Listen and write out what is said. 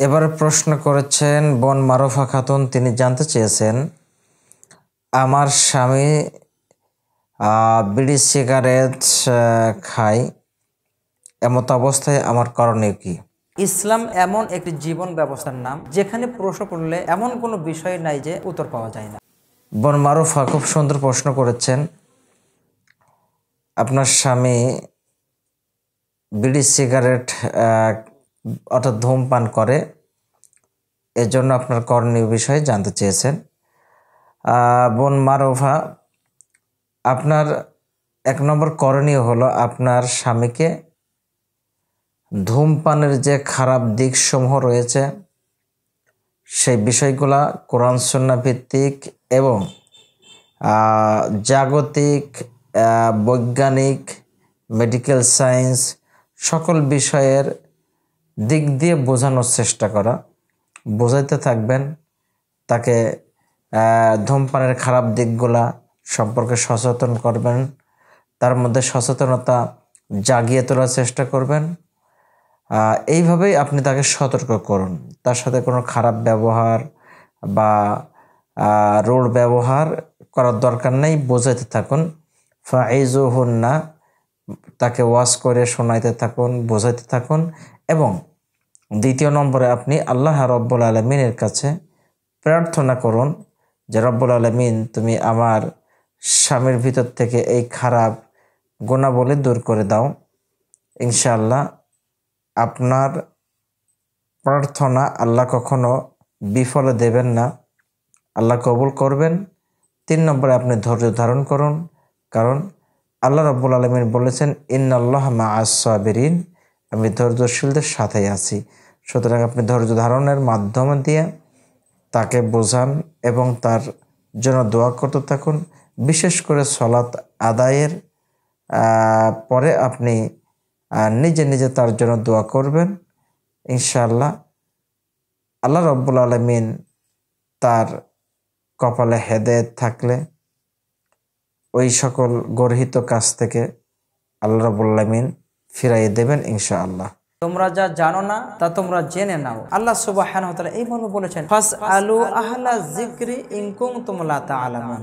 এবারে প্রশ্ন করেছেন বোন মারুফা খাতুন। তিনি জানতে চেয়েছেন, আমার স্বামী বিড়ি সিগারেট খায়, এমত অবস্থায় আমার করণীয় কি? ইসলাম এমন একটি জীবন ব্যবস্থার নাম যেখানে প্রশ্ন করলে এমন কোনো বিষয় নাই যে উত্তর পাওয়া যায় না। বোন মারুফা খুব সুন্দর প্রশ্ন করেছেন। আপনার স্বামী বিড়ি সিগারেট অর্থাৎ ধূমপান করে, এজন্য আপনার করণীয় বিষয়ে জানতে চেয়েছেন। বোন মারুফা, আপনার 1 নম্বর করণীয় হলো আপনার স্বামীকে ধূমপানের যে খারাপ দিকসমূহ রয়েছে সেই বিষয়গুলা কোরআন সুন্নাহ ভিত্তিক এবং জাগতিক বৈজ্ঞানিক মেডিকেল সায়েন্স সকল বিষয়ের দিক দিয়ে বোঝানোর চেষ্টা করা, বোঝাইতে থাকবেন, তাকে ধূমপানের খারাপ দিকগুলা সম্পর্কে সচেতন করবেন, তার মধ্যে সচেতনতা জাগিয়ে তোলার চেষ্টা করবেন। এইভাবেই আপনি তাকে সতর্ক করুন। তার সাথে কোনো খারাপ ব্যবহার বা রূঢ় ব্যবহার করার দরকার নেই, বোঝাইতে থাকুন। ফাইজুহুন্না, তাকে ওয়াজ করে শোনাইতে থাকুন, বোঝাইতে থাকুন। এবং 2 নম্বরে আপনি আল্লাহ রব্বুল আলামিনের কাছে প্রার্থনা করুন যে রব্বুল আলামিন, তুমি আমার স্বামীর ভিতর থেকে এই খারাপ গুণাবলী দূর করে দাও। ইনশাআল্লাহ আপনার প্রার্থনা আল্লাহ কখনো বিফলে দেবেন না, আল্লাহ কবুল করবেন। 3 নম্বরে আপনি ধৈর্য ধারণ করুন, কারণ আল্লাহ রাব্বুল আলামিন বলেছেন ইন্নাল্লাহা মাআস সাবিরিন, আমি ধৈর্যশীলদের সাথেই আছি। সুতরাং আপনি ধৈর্য ধারণের মাধ্যমে দিয়ে তাকে বোঝান এবং তার জন্য দোয়া করতে থাকুন। বিশেষ করে সালাত আদায়ের পরে আপনি নিজে নিজে তার জন্য দোয়া করবেন। ইনশাআল্লাহ আল্লাহ রাব্বুল আলামিন তার কপালে হেদায়েত থাকলে ওই সকল গর্হিত কাজ থেকে আল্লাহ রাব্বুল আলামিন ফিরাইয়ে দেবেন ইনশাআল্লাহ। তোমরা যা জানো না তা তোমরা জেনে নাও। আল্লাহ সুবহানাহু ওয়া তাআলা এই মর্মে বলেছেন, ফাসআলু আহলা যিকরি ইন কুনতুম লা তা'লামুন।